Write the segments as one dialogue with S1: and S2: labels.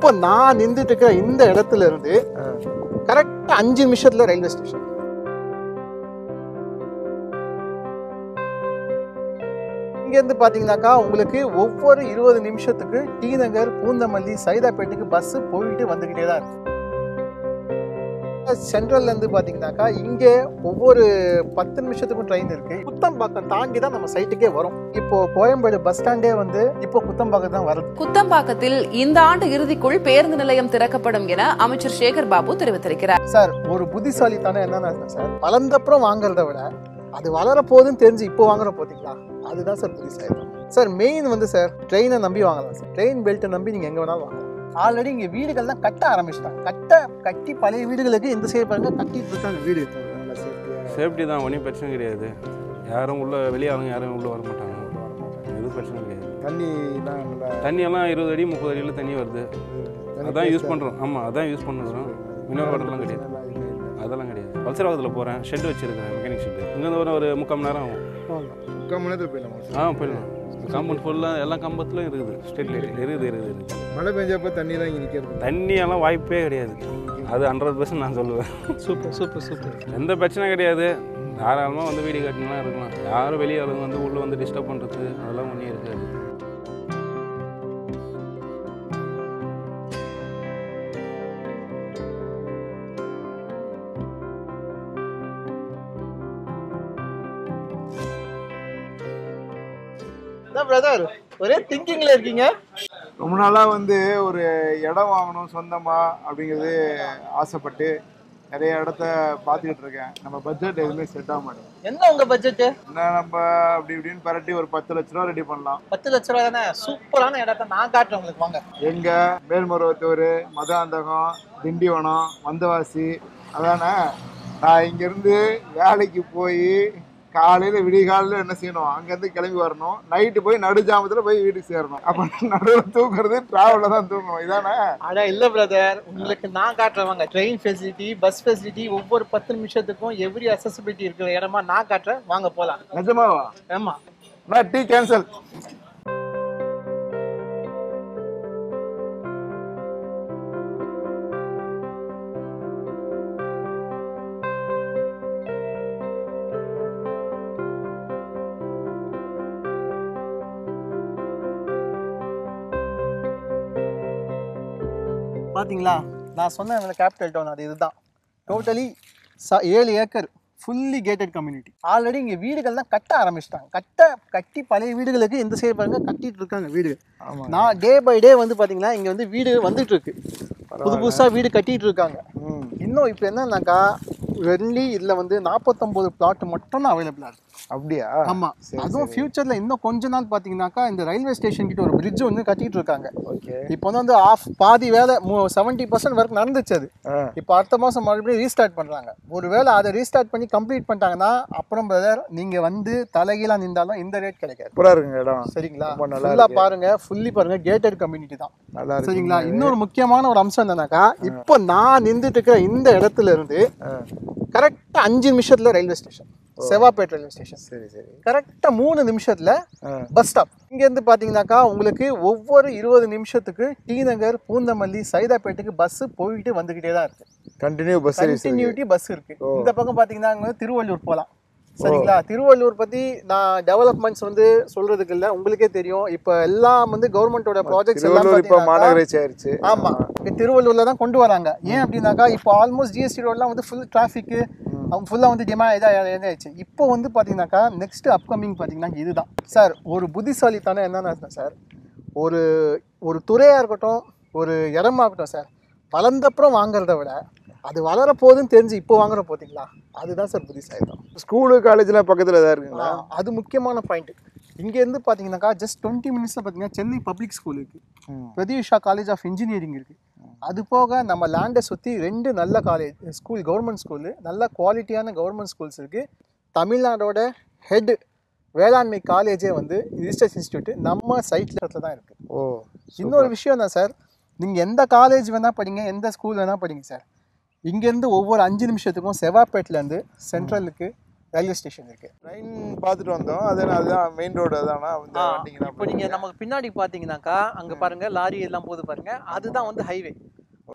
S1: இப்போ நான் நின்றுட்டு இருக்கிற இந்த இடத்துல இருந்து கரெக்டா 5 நிமிஷத்துல ரயில்வே ஸ்டேஷன். இங்க இருந்து பாத்தீங்கன்னாக்கா உங்களுக்கு ஒவ்வொரு 20 நிமிஷத்துக்கு டி நகர், பூந்தமல்லி, சைதாப்பேட்டுக்கு பஸ் போயிட்டு வந்துகிட்டே தான் இருக்கு. சென்ட்ரல்ல இருந்து பாத்தீங்கன்னாக்கா இங்க ஒவ்வொரு 10 நிமிஷத்துக்கும் ட்ரெயின் இருக்கு. குத்தம்பாக்கம் தாண்டி தான் நம்ம சைட்டுக்கே வரும். இப்போ கோயம்பேடு பஸ் ஸ்டாண்டே வந்து இப்போ குத்தம்பாக்கம் தான் வருது.
S2: குத்தம்பாக்கத்தில் இந்த ஆண்டு இறுதிக்குள் பேருந்து நிலையம் திறக்கப்படும் என அமைச்சர் சேகர் பாபு தெரிவித்திருக்கிறார்.
S1: சார், ஒரு புத்திசாலித்தனம் என்னன்னா சார், வளர்ந்தப்புறம் வாங்குறத விட அது வளர போகுதுன்னு தெரிஞ்சு இப்போ வாங்குற போத்தீங்களா, அதுதான் சார் புத்திசாலித்தனம். சார் மெயின் வந்து சார் ட்ரெயினை நம்பி வாங்கலாம் சார். ட்ரெயின் பெல்ட்டை நம்பி நீங்க எங்க வேணாலும் வாங்கலாம். ஆல்ரெடி இங்க வீடுகள்லாம் கட்ட ஆரம்பிச்சிட்டாங்க. கட்டி பழைய வீடுகளுக்கு இந்த சைடு பாருங்க கட்டிட்டு இருக்காங்க. வீடு
S3: சேஃப்டி தான், ஒன்றும் பிரச்சனை கிடையாது. யாரும் உள்ள வெளியே ஆளுங்க யாரும் உள்ள வர மாட்டாங்க. எதுவும் பிரச்சனை கிடையாது. தண்ணியெல்லாம் 20 அடி 30 அடியில் தண்ணி வருது. அதான் யூஸ் பண்ணுறோம். ஆமாம், அதான் யூஸ் பண்ணுறோம். மினரல் வாட்டர்லாம் கிடையாது, அதெல்லாம் கிடையாது. பல்சராவத்தில் போகிறேன், ஷெட் வச்சுருக்கேன், மெக்கானிக் ஷெட்டு. இங்கேருந்து ஒரு 3/4 மணி நேரம் ஆகும்.
S4: 3/4 மணி நேரத்தில் போயிடலாம்.
S3: போயிடலாம். காம்பவுண்ட் ஃபுல்லாக எல்லா கம்பத்துலையும் இருக்குது. ஸ்ட்ரீட் லைட் இருக்குது.
S4: மழை பெஞ்சப்போ தண்ணியெல்லாம் இங்கே நிற்கிறது.
S3: தண்ணியெல்லாம் வாய்ப்பே கிடையாது. அது 100% நான் சொல்லுவேன்.
S1: சூப்பர்.
S3: எந்த பிரச்சனை கிடையாது. தாராளமாக வந்து வீடு கட்டினா இருக்கலாம். யாரும் வெளியே ஆளுங்க வந்து உள்ளே வந்து டிஸ்டர்ப் பண்ணுறது அதெல்லாம் ஒன்றும் இருக்காது.
S1: பிரதர், ஒரே திங்கிங்ல இருக்கீங்க.
S4: ரொம்ப நாளாக வந்து ஒரு இடம் வாங்கணும் சொந்தமாக அப்படிங்கிறது ஆசைப்பட்டு நிறைய இடத்த பார்த்துக்கிட்டு இருக்கேன். நம்ம பட்ஜெட் எதுவுமே செட் ஆக மாட்டேங்குது.
S1: என்ன உங்க பட்ஜெட்?
S4: என்ன நம்ம அப்படி இப்படின்னு பரட்டி ஒரு 10 லட்ச ரூபா ரெடி பண்ணலாம்.
S1: 10 லட்ச ரூபா தானே? சூப்பரான இடத்த நான் காட்டுறேன் உங்களுக்கு, வாங்க.
S4: எங்க மேல்மருவத்தூர், மதுராந்தகம், திண்டிவனம், வந்தவாசி, அதானே. நான் இங்கேருந்து வேலைக்கு போய் காலையில் விடிகாலையில் என்ன செய்யணும், அங்கேருந்து கிளம்பி வரணும். நைட்டு போய் நடுஜாமத்தில் போய் வீட்டுக்கு சேரணும். அப்போ நடுவில் தூக்குறது டிராவலில் தான் தூக்கணும். இதானே?
S1: அடா இல்லை பிரதர், உங்களுக்கு நான் காட்டுறேன். ட்ரெயின் ஃபெசிலிட்டி, பஸ் ஃபெசிலிட்டி, ஒவ்வொரு 10 நிமிஷத்துக்கும் எவ்ரி அக்சசிபிலிட்டி இருக்கிற இடமா நான் காட்டுறேன். வாங்க போகலாம்.
S4: நிஜமாவா?
S1: ஆமா.
S4: நான் டீ கேன்சல்.
S1: பாத்தீங்களா, நான் சொன்ன கேபிட்டல் டவுன் அது இதுதான். Totally 7 acre fully gated community. Already இங்கே வீடுகள்லாம் கட்ட ஆரம்பிச்சிட்டாங்க. கட்டி பழைய வீடுகளுக்கு இந்த சைடு பாருங்க கட்டிட்டு இருக்காங்க வீடு. நான் டே பை டே வந்து பார்த்தீங்கன்னா இங்கே வந்து வீடு வந்துட்டு இருக்கு. புதுசாக வீடு கட்டிட்டு இருக்காங்க. இன்னும் இப்போ என்னன்னாக்கா வெள்ளி இதில் வந்து 49 பிளாட் மட்டும் தான் அவைலபிளாக இருக்குது.
S4: அப்படியா?
S1: ஆமாம். அதுவும் ஃபியூச்சரில் இன்னும் கொஞ்ச நாள் பார்த்தீங்கன்னாக்கா இந்த ரயில்வே ஸ்டேஷன் கிட்ட ஒரு பிரிட்ஜ் வந்து கட்டிட்டு இருக்காங்க. இப்போ வந்து பாதி வேலை 70% வரைக்கும் நடந்துச்சு. அது இப்போ அடுத்த மாதம் மறுபடியும் ரீஸ்டார்ட் பண்ணுறாங்க. ஒரு வேளை அதை ரீஸ்டார்ட் பண்ணி கம்ப்ளீட் பண்ணிட்டாங்கன்னா அப்புறம் பிரதர் நீங்கள் வந்து தலைகீழாக நின்றாலும் இந்த ரேட் கிடைக்காது.
S4: சூப்பராக இருக்குங்க இடம்.
S1: சரிங்களா? ஃபுல்லாக பாருங்க, ஃபுல்லி பாருங்க, கேட்டட் கம்யூனிட்டி தான்.
S4: நல்லா இருக்கு.
S1: சரிங்களா? இன்னொரு முக்கியமான ஒரு அம்சம் என்னன்னாக்கா இப்போ நான் நின்றுட்டு இருக்கிற இந்த இடத்துல இருந்து கரெக்டாக 5 நிமிஷத்துல ரயில்வே ஸ்டேஷன், செவாப்பேட் ரயில்வே ஸ்டேஷன்.
S4: சரி.
S1: கரெக்டாக 3 நிமிஷத்துல பஸ் ஸ்டாப். இங்கேருந்து பார்த்தீங்கன்னாக்கா உங்களுக்கு ஒவ்வொரு 20 நிமிஷத்துக்கு டி நகர், பூந்தமல்லி, சைதாப்பேட்டுக்கு பஸ் போயிட்டு வந்துகிட்டே தான் இருக்கு. கண்டினியூட்டி பஸ் இருக்கு. இந்த பக்கம் பார்த்தீங்கன்னா திருவள்ளூர் போகலாம். சரிங்களா? திருவள்ளூர் பத்தி நான் டெவலப்மெண்ட்ஸ் வந்து சொல்றதுக்கு இல்லை, உங்களுக்கே தெரியும். இப்போ எல்லாம் வந்து கவர்மெண்டோட ப்ராஜெக்ட்ஸ் எல்லாம்
S4: இப்போ மாநகராட்சி ஆயிடுச்சு.
S1: ஆமா, திருவள்ளூர்ல தான் கொண்டு வராங்க. ஏன் அப்படின்னாக்கா இப்போ ஆல்மோஸ்ட் ஜிஎஸ்டி ரோட்லாம் வந்து ஃபுல் டிராஃபிக்கு, அவங்க ஃபுல்லாக வந்து இதாகிடுச்சு. இப்போ வந்து பார்த்தீங்கன்னாக்கா நெக்ஸ்ட் அப்கமிங் பார்த்தீங்கன்னா இதுதான் சார். ஒரு புத்திசாலித்தனம் என்னன்னா சார், ஒரு துறையாக இருக்கட்டும், ஒரு இடமா இருக்கட்டும் சார், வளர்ந்தப்புறம் வாங்குறத விட அது வளர போகுதுன்னு தெரிஞ்சு இப்போ வாங்குற போத்தீங்களா, அதுதான் சார் புத்திசாலித்தனம்.
S4: ஸ்கூலு காலேஜ்லாம் பக்கத்தில் தான் இருக்குங்களா?
S1: அது முக்கியமான பாயிண்ட். இங்கேருந்து பார்த்தீங்கன்னாக்கா ஜஸ்ட் 20 மினிட்ஸில் பார்த்தீங்கன்னா சென்னை பப்ளிக் ஸ்கூல் இருக்குது, பிரதிஷா காலேஜ் ஆஃப் இன்ஜினியரிங் இருக்குது. அது போக நம்ம லேண்டை சுற்றி 2 நல்ல ஸ்கூல், கவர்மெண்ட் ஸ்கூலு, நல்ல குவாலிட்டியான கவர்மெண்ட் ஸ்கூல்ஸ் இருக்குது. தமிழ்நாடோட ஹெட் வேளாண்மை காலேஜே வந்து ரிசர்ச் இன்ஸ்டியூட் நம்ம சைட்டில் தான் இருக்குது. இன்னொரு விஷயம் தான் சார், நீங்கள் எந்த காலேஜ் வேணால் படிங்க, எந்த ஸ்கூல் வேணால் படிங்க சார், இங்கேருந்து ஒவ்வொரு 5 நிமிஷத்துக்கும் செவாப்பேட்லேருந்து சென்ட்ரலுக்கு ரயில்வே ஸ்டேஷன் இருக்குது.
S4: ட்ரெயின் பார்த்துட்டு வந்தோம். அதுதான் மெயின் ரோடு அதானா இந்த வண்டிங்கலாம்.
S1: இப்போ நீங்கள் நமக்கு பின்னாடி பார்த்தீங்கன்னாக்கா அங்கே பாருங்கள் லாரி எல்லாம் போது பாருங்கள், அதுதான் வந்து ஹைவே.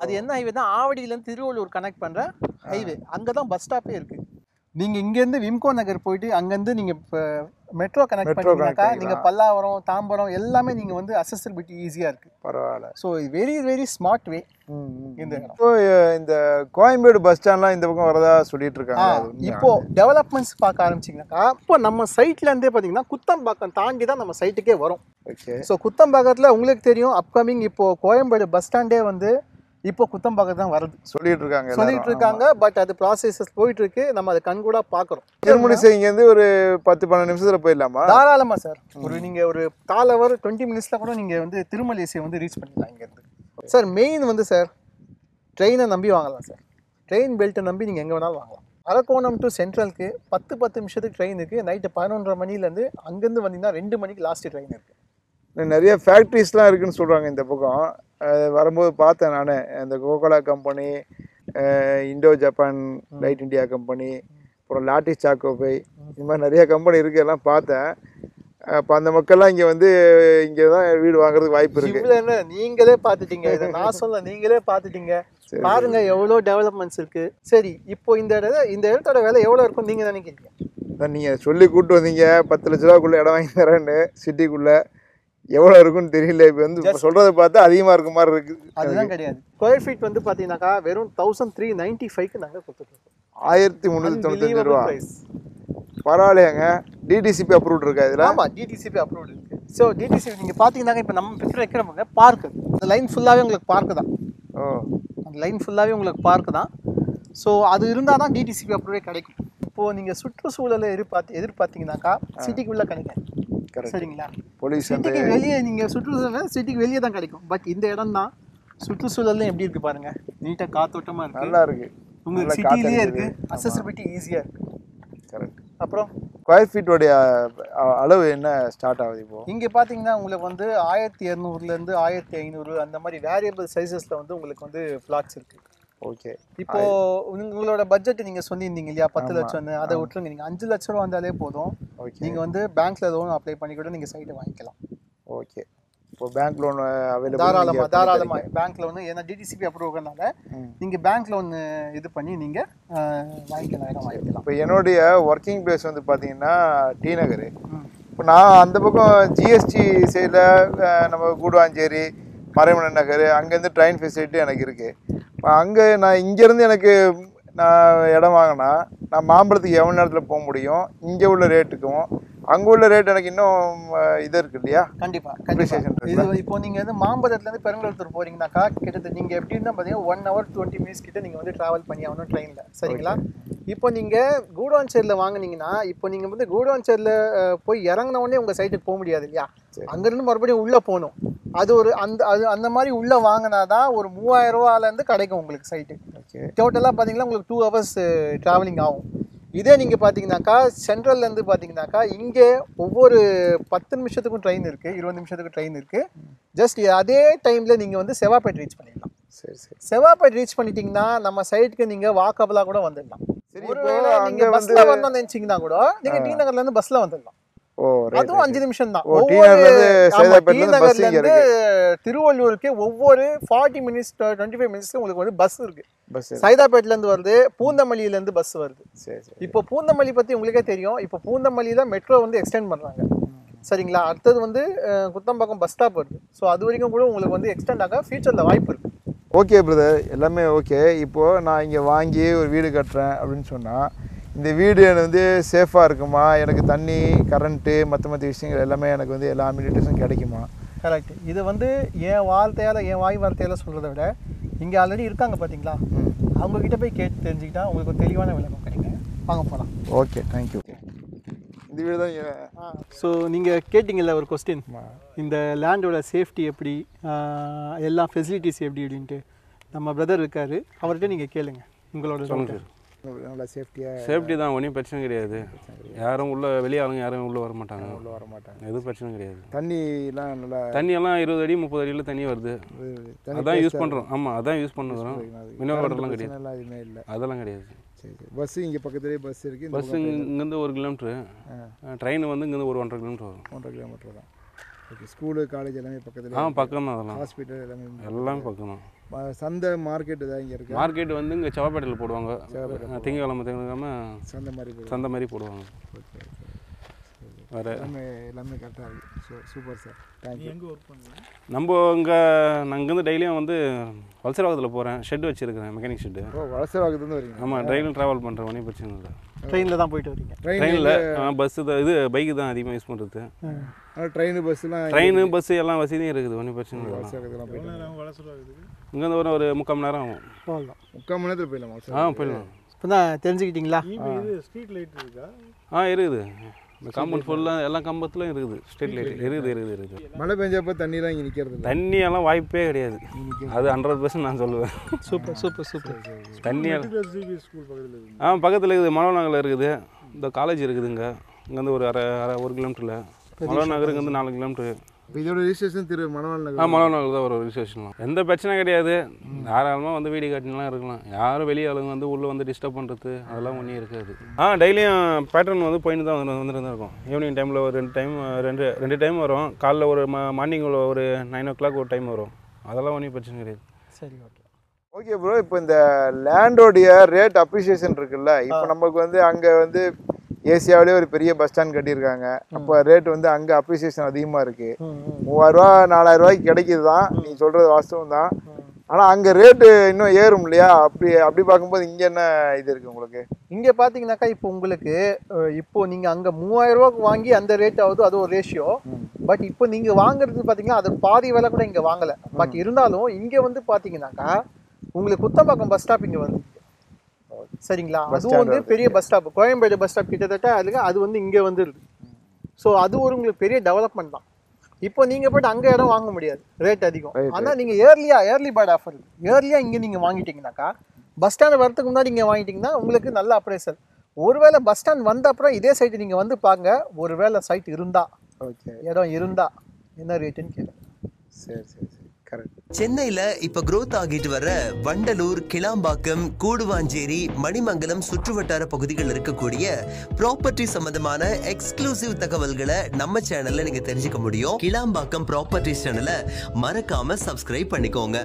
S1: அது என்ன ஹைவே தான், ஆவடியிலேருந்து திருவள்ளூர் கனெக்ட் பண்ணுற ஹைவே. அங்கே தான் பஸ் ஸ்டாப்பே இருக்குது. நீங்கள் இங்கேருந்து விம்கோ நகர் போயிட்டு அங்கேருந்து நீங்கள் இப்போ மெட்ரோ கனெக்ட் பண்ணிங்கனாக்கா நீங்கள் பல்லாவரம் தாம்பரம் எல்லாமே நீங்கள் வந்து அக்சஸபிலிட்டி ஈஸியாக இருக்குது.
S4: பரவாயில்ல.
S1: ஸோ வெரி வெரி ஸ்மார்ட் வே இந்த இடம்.
S4: இப்போ இந்த கோயம்பேடு பஸ் ஸ்டாண்ட்லாம் இந்த பக்கம் வரதா சொல்லிட்டு இருக்காங்க.
S1: இப்போ டெவலப்மெண்ட்ஸ் பார்க்க ஆரம்பிச்சிங்கனாக்கா இப்போ நம்ம சைட்லேருந்தே பார்த்தீங்கன்னா குத்தம்பாக்கம் தாண்டி தான் நம்ம சைட்டுக்கே வரும்.
S4: ஓகே.
S1: ஸோ குத்தம்பாக்கத்தில் உங்களுக்கு தெரியும் அப்கமிங் இப்போது கோயம்பேடு பஸ் ஸ்டாண்டே வந்து இப்போ குத்தம்பாக்கம் தான் வருது சொல்லிட்டு இருக்காங்க. பட் அது ப்ராசஸஸ் போயிட்டு இருக்கு. நம்ம அதை கண்கூடா பார்க்குறோம்.
S4: திருமணிசை இங்கேருந்து ஒரு 10-12 நிமிஷத்தில் போயிடலாமா?
S1: தாராளமாக சார். நீங்கள் ஒரு 4 hour 20 minutesல கூட நீங்கள் வந்து திருமலிசை வந்து ரீச் பண்ணிடலாம் இங்கேருந்து. சார் மெயின் வந்து சார் ட்ரெயினை நம்பி வாங்கலாம் சார். ட்ரெயின் பெல்ட்டை நம்பி நீங்கள் எங்கே வேணாலும் வாங்கலாம். அரக்கோணம் டு சென்ட்ரலுக்கு 10 நிமிஷத்துக்கு ட்ரெயின் இருக்குது. நைட்டு 11:30 மணிலேருந்து அங்கேருந்து வந்தீங்கன்னா 2 மணிக்கு லாஸ்ட் ட்ரெயின் இருக்குது.
S4: நிறைய ஃபேக்ட்ரிஸ்லாம் இருக்குதுன்னு சொல்கிறாங்க இந்த பக்கம். வரும்போது பார்த்தேன் நான். இந்த கோகோலா company, Indo Japan Light India company, அப்புறம் லாட்டிஸ் சாக்கோபை, இந்த மாதிரி நிறைய கம்பெனி இருக்குது. எல்லாம் பார்த்தேன். அப்போ அந்த மக்கள்லாம் இங்கே வந்து இங்கே தான் வீடு வாங்குறதுக்கு வாய்ப்பு இருக்குது.
S1: இவ்வளோ என்ன நீங்களே பார்த்துட்டீங்க, இதை நான் சொல்ல நீங்களே பார்த்துட்டீங்க. பாருங்க எவ்வளோ டெவலப்மெண்ட்ஸ் இருக்குது. சரி, இப்போ இந்த இடத்தோட விலை எவ்வளோ இருக்கும் நீங்கள் நினைக்கிறீங்க?
S4: நீங்கள் சொல்லி கூப்பிட்டு வந்தீங்க 10 லட்ச ரூபாக்குள்ளே இடம் வாங்கி தரேன்னு. சிட்டிக்குள்ளே எவ்வளோ இருக்குன்னு தெரியல. இப்போ வந்து சொல்கிறத பார்த்தா அதிகமாக இருக்க மாதிரி இருக்குது.
S1: அதுதான் கிடையாது. ஸ்கொயர் ஃபீட் வந்து பார்த்தீங்கன்னாக்கா வெறும் 1395க்கு நாங்கள் கொடுத்துட்ருக்கோம்.
S4: 1395 ரூபா. பரவாயில்லையாங்க. டிடிசிபி அப்ரூவ்ட் இருக்கா இதில்?
S1: ஆமாம், டிடிசிபி அப்ரூவ்ட் இருக்குது. ஸோ டிடிசிபி நீங்கள் பார்த்தீங்கன்னாக்கா இப்போ நம்ம பிக்சர் வைக்கிறவங்க பார்க்கு, அந்த லைன் ஃபுல்லாகவே உங்களுக்கு பார்க்கு தான். அந்த லைன் ஃபுல்லாகவே உங்களுக்கு பார்க்கு தான். ஸோ அது இருந்தால் தான் டிடிசிபி அப்ரூவே கிடைக்கும். இப்போது நீங்கள் சுற்றுச்சூழலை எதிர்பார்த்தீங்கன்னாக்கா சிட்டிக்குள்ளே கிடைக்காது. சரிங்களா? சிட்டிக்கு வெளியே நீங்கள் சுற்றுச்சூழல் சிட்டிக்கு வெளியே தான் கிடைக்கும். பட் இந்த இடம் தான் சுற்றுச்சூழல்லாம் எப்படி இருக்குது பாருங்கள். நீட்டாக காத்தோட்டமாக இருக்குது,
S4: நல்லா இருக்குது.
S1: உங்களுக்கு சிட்டிலேயே இருக்குது, அக்சஸபிலிட்டி ஈஸியாக இருக்குது.
S4: கரெக்ட்.
S1: அப்புறம்
S4: ஸ்கொயர் ஃபீட்டோடைய அளவு என்ன ஸ்டார்ட் ஆகுது இப்போது?
S1: இங்கே பார்த்தீங்கன்னா உங்களுக்கு வந்து 1200 1500 அந்த மாதிரி வேரியபிள் சைஸஸில் வந்து உங்களுக்கு வந்து பிளாட்ஸ் இருக்குது.
S4: ஓகே.
S1: இப்போ உங்களோட பட்ஜெட் நீங்க சொல்லியிருந்தீங்க இல்லையா 10 லட்சம்னு, அதை விட்டுருங்க. நீங்க 5 லட்ச ரூபா வந்தாலே போதும். நீங்க வந்து பேங்க்ல லோன் அப்ளை பண்ணி கூட நீங்க சைட்டை வாங்கிக்கலாம்.
S4: ஓகே. இப்போ பேங்க் லோன் அவைலபிள்?
S1: தாராளமா பேங்க் லோன். ஏன்னா டிடிசிபி அப்ரூவ்னால நீங்க பேங்க் லோன் இது பண்ணி நீங்க வாங்கிக்கலாம், இடம் வாங்கிக்கலாம்.
S4: இப்போ என்னுடைய ஒர்க்கிங் பிளேஸ் வந்து பார்த்தீங்கன்னா டி நகர். இப்போ நான் அந்த பக்கம் ஜிஎஸ்டி சைடில் நம்ம கூடுவாஞ்சேரி, மறைமலை நகர், அங்கேருந்து ட்ரெயின் ஃபெசிலிட்டி எனக்கு இருக்குது. அங்கே நான் இங்கேருந்து எனக்கு நான் இடம் வாங்கினா நான் மாம்பழத்துக்கு எவ்வளோ நேரத்தில் போக முடியும்? இங்கே உள்ள ரேட்டுக்கும் அங்கே உள்ள ரேட் எனக்கு இன்னும் இது இருக்கு இல்லையா?
S1: கண்டிப்பாக. இது இப்போ நீங்கள் வந்து மாம்பழத்துலேருந்து பெருங்குளத்தூர் போகிறீங்கன்னாக்கா கிட்டத்தட்ட நீங்கள் எப்படி இருந்தால் பார்த்தீங்கன்னா 1 hour 20 minutes கிட்ட நீங்கள் வந்து ட்ராவல் பண்ணி ஆகணும் ட்ரெயினில். சரிங்களா? இப்போ நீங்கள் கூடுவாஞ்சேரியில் வாங்கினீங்கன்னா இப்போ நீங்கள் வந்து கூடுவாஞ்சேரியில் போய் இறங்கின உடனே உங்கள் சைட்டுக்கு போக முடியாது இல்லையா? அங்கேருந்து மறுபடியும் உள்ளே போகணும். அது ஒரு அந்த மாதிரி உள்ளே வாங்கினா தான் ஒரு 3000 ரூபாலேருந்து கிடைக்கும் உங்களுக்கு சைட்டு. டோட்டலாக பார்த்தீங்கன்னா உங்களுக்கு 2 hours ட்ராவலிங் ஆகும். இதே நீங்கள் பார்த்தீங்கன்னாக்கா சென்ட்ரல்லேருந்து பார்த்தீங்கன்னாக்கா இங்கே ஒவ்வொரு 10 நிமிஷத்துக்கும் ட்ரெயின் இருக்குது, 20 நிமிஷத்துக்கு ட்ரெயின் இருக்குது. ஜஸ்ட் அதே டைமில் நீங்கள் வந்து செவாப்பேட் ரீச் பண்ணிடலாம். சரி. செவாப்பேட் ரீச் பண்ணிட்டீங்கன்னா நம்ம சைட்டுக்கு நீங்கள் வாக்கபிளாக கூட வந்துடலாம். ஒருவேளை நீங்கள் பஸ்ஸில் வரணும்னு நினச்சிங்கன்னா கூட நீங்கள் டி நகர்லேருந்து பஸ்ஸில் வந்துடலாம். அதுவும் 5 நிமிஷம் தான். திருவள்ளூருக்கு ஒவ்வொரு 40 minutes 25 minutes உங்களுக்கு வந்து பஸ் இருக்கு. சைதாப்பேட்ல இருந்து வருது, பூந்தமல்லியில இருந்து பஸ் வருது. இப்போ பூந்தமல்லி பத்தி உங்களுக்கே தெரியும். இப்போ பூந்தமல்லியில மெட்ரோ வந்து எக்ஸ்டெண்ட் பண்றாங்க. சரிங்களா? அடுத்தது வந்து குத்தம்பாக்கம் பஸ் ஸ்டாப் வருது. ஸோ அது வரைக்கும் கூட உங்களுக்கு வந்து எக்ஸ்டெண்ட் ஆக ஃபியூச்சர்ல வாய்ப்பு இருக்கு.
S4: ஓகே பிரதர், எல்லாமே ஓகே. இப்போது நான் இங்கே வாங்கி ஒரு வீடு கட்டுறேன் அப்படின்னு சொன்னால் இந்த வீடு எனக்கு வந்து சேஃபாக இருக்குமா? எனக்கு தண்ணி, கரண்ட்டு, மற்ற விஷயங்கள் எல்லாமே எனக்கு வந்து எல்லா அம்யூனிட்டிஸும் கிடைக்குமா?
S1: கரெக்ட். இது வந்து என் வாய் வார்த்தையால் சொல்கிறத விட இங்கே ஆல்ரெடி இருக்காங்க பார்த்தீங்களா, அவங்கக்கிட்ட போய் கேட்டு தெரிஞ்சுக்கிட்டா உங்களுக்கு ஒரு தெளிவான விளக்கம் கிடைக்கும். வாங்க போகலாம்.
S4: Okay, thank you. இந்த வீடு தான்.
S1: ஸோ நீங்கள் கேட்டிங்கல்ல ஒரு கொஸ்டின், இந்த லேண்டோட சேஃப்டி எப்படி, எல்லா ஃபெசிலிட்டிஸ் எப்படி அப்படின்ட்டு. நம்ம பிரதர் இருக்கார், அவர்கிட்ட நீங்கள் கேளுங்க. உங்களோட
S3: சொல்லுங்கள் சார்.
S4: நல்லா
S3: சேஃப்டி தான், ஒன்றும் பிரச்சனை கிடையாது. யாரும் வெளியே ஆளுங்க யாரும் உள்ளே வர மாட்டாங்க. எதுவும் பிரச்சனை கிடையாது.
S4: தண்ணிலாம் நல்லா,
S3: தண்ணியெல்லாம் 20 அடி 30 அடியில் தண்ணி வருது. அதான் யூஸ் பண்ணுறோம். ஆமாம், அதான் யூஸ் பண்ணுறோம். மினரல் வாட்டர்லாம் கிடையாது.
S4: எதுவுமே இல்லை,
S3: அதெல்லாம் கிடையாது.
S4: சரி. பஸ் இங்கே பக்கத்துலேயே பஸ் இருக்குது.
S3: பஸ் இங்கேருந்து 1 கிலோமீட்ரு, ட்ரெயின் வந்து இங்கேருந்து ஒரு 1.5 கிலோமீட்டர் வரும்.
S4: 1.5 கிலோமீட்டர் தான். ஓகே. ஸ்கூலு காலேஜ் எல்லாமே பக்கத்தில்?
S3: பக்கம் தான். அதெல்லாம்
S4: ஹாஸ்பிட்டல்
S3: எல்லாமே பக்கம் தான்.
S4: சந்தை மார்க்கெட் ஏதாவது இங்கே இருக்குது?
S3: மார்க்கெட் வந்து இங்கே செவ்வாய்ப்பேட்டையில் போடுவாங்க. திங்கக்கிழமை சந்தை மாதிரி போடுவாங்க.
S4: ஓகே.
S3: வேறு
S4: எல்லாமே கரெக்டாக இருக்குது. Super sir, thank you. எங்கே ஒர்க் பண்ணுறீங்க?
S3: நம்ம நான் இங்கேருந்து டெய்லியும் வந்து வலசரவாக்கத்தில் போகிறேன். ஷெட் வச்சுருக்கிறேன், மெக்கானிக் ஷெட்டு.
S4: வலசரவாக்கத்துலேருந்து வரீங்க?
S3: ஆமாம், ட்ரெயினில் ட்ராவல் பண்ணுறேன். ஒன்றும் பிரச்சனை இல்லை.
S1: ட்ரெயினில் தான் போயிட்டு வரீங்க?
S3: ட்ரெயினில் பஸ்ஸு தான், இது பைக்கு தான் அதிகமாக யூஸ் பண்ணுறது.
S4: ட்ரெயின்
S3: பஸ்ஸு எல்லாம் வசதியும் இருக்குது. ஒன்றும் பிரச்சனை இல்லை. இங்கேருந்து ஒரு 3/4 மணி நேரம் ஆகும்.
S4: 3/4 மணி நேரத்தில் போயிடலாமா?
S3: போயிடலாம்.
S1: இப்போ தான் தெரிஞ்சுக்கிட்டீங்களா?
S5: ஸ்ட்ரீட் லைட் இருக்கா?
S3: இருக்குது. இந்த காம்பவுண்ட் ஃபுல்லாக எல்லா கம்பத்துலையும் இருக்குது. ஸ்ட்ரீட் லைட் இருக்குது.
S4: மழை பெஞ்சப்போ தண்ணியெலாம் இங்கே நிற்கிறது?
S3: தண்ணியெல்லாம் வாய்ப்பே கிடையாது. அது 100% நான் சொல்லுவேன்.
S1: சூப்பர்.
S3: தண்ணியெல்லாம்
S5: ஸ்கூல் பக்கத்தில்
S3: பக்கத்தில் இருக்குது. மனோநகரில் இருக்குது. இந்த காலேஜ் இருக்குது. இங்கேருந்து ஒரு 1 கிலோமீட்டரில். மனோநகருக்கு வந்து 4 கிலோமீட்டரு.
S4: இப்போ இதோட ரிஜிஸ்ட்ரேஷன் மணவாள் நகர்?
S3: மனோநகர் தான் ஒரு ரிஜிஸ்ட்ரேஷன்லாம். எந்த பிரச்சனையும் கிடையாது. தாராளமாக வந்து வீடு கட்டினலாம் இருக்கலாம். யாரும் வெளியே ஆளுங்க வந்து உள்ளே வந்து டிஸ்டர்ப் பண்ணுறது அதெல்லாம் ஒன்றும் இருக்காது. டெய்லியும் பேட்டர்ன் வந்து போயிட்டு தான் வந்துட்டு தான் இருக்கும். ஈவினிங் டைமில் ஒரு 2 டைம் வரும். காலைல ஒரு மார்னிங் ஒரு 9 o'clock ஒரு டைம் வரும். அதெல்லாம் ஒன்றும் பிரச்சனை கிடையாது.
S1: சரி, ஓகே.
S4: ஓகே ப்ரோ, இப்போ இந்த லேண்டோடைய ரேட் அப்ரிசியேஷன் இருக்குல்ல, இப்போ நமக்கு வந்து அங்கே வந்து ஏசியாவிலே ஒரு பெரிய பஸ் ஸ்டாண்ட் கட்டியிருக்காங்க. அப்போ ரேட் வந்து அங்கே அப்ரிசியேஷன் அதிகமாக இருக்குது. 3000 4000 ரூபாய்க்கு கிடைக்கிது தான், நீங்கள் சொல்கிறது வாஸ்தவம் தான். ஆனால் அங்கே ரேட்டு இன்னும் ஏறும் இல்லையா? அப்படி பார்க்கும்போது இங்கே என்ன இது இருக்குது உங்களுக்கு?
S1: இங்கே பார்த்தீங்கன்னாக்கா இப்போ உங்களுக்கு இப்போ நீங்கள் அங்கே 3000 ரூபாய்க்கு வாங்கி அந்த ரேட் ஆகுது, அது ஒரு ரேஷியோ. பட் இப்போ நீங்கள் வாங்குறது பார்த்தீங்கன்னா அது பாதி விலை கூட இங்கே வாங்கலை. பட் இருந்தாலும் இங்கே வந்து பார்த்தீங்கன்னாக்கா உங்களுக்கு குத்தம்பாக்கம் பஸ் ஸ்டாப் இங்கே வந்து, சரிங்களா? அதுவும் வந்து பெரிய bus stop, Koyambedu bus stop கிட்டத்தட்ட அது வந்து இங்கே வந்துடுது. ஸோ அது ஒரு உங்களுக்கு பெரிய டெவலப்மெண்ட் தான். இப்போ நீங்கள் போய்ட்டு அங்கே இடம் வாங்க முடியாது, ரேட் அதிகம். ஆனால் நீங்கள் ஏர்லி பேர்ட் ஆஃபர் ஏர்லியாக இங்கே நீங்கள் வாங்கிட்டீங்கன்னாக்கா பஸ் ஸ்டாண்ட் வரதுக்கு முன்னாடி இங்கே வாங்கிட்டீங்கன்னா உங்களுக்கு நல்ல அப்ரைசல். ஒருவேளை பஸ் ஸ்டாண்ட் வந்த அப்புறம் இதே சைட்டு நீங்கள் வந்து பாருங்க, ஒருவேளை சைட் இருந்தா, ஓகே, இடம் இருந்தா என்ன ரேட்டுன்னு கேளுங்க.
S4: சரி, கரெக்ட்.
S6: சென்னையில இப்ப growth ஆகிட்டு வர வண்டலூர், கிளாம்பாக்கம், கூடுவாஞ்சேரி, மணிமங்கலம் சுற்றுவட்டார பகுதிகள் இருக்கக்கூடிய ப்ராப்பர்ட்டி சம்பந்தமான எக்ஸ்க்ளூசிவ் தகவல்களை நம்ம சேனல்ல நீங்க தெரிஞ்சுக்க முடியும். கிளாம்பாக்கம் ப்ராப்பர்ட்டி சேனலை மறக்காம சப்ஸ்கிரைப் பண்ணிக்கோங்க.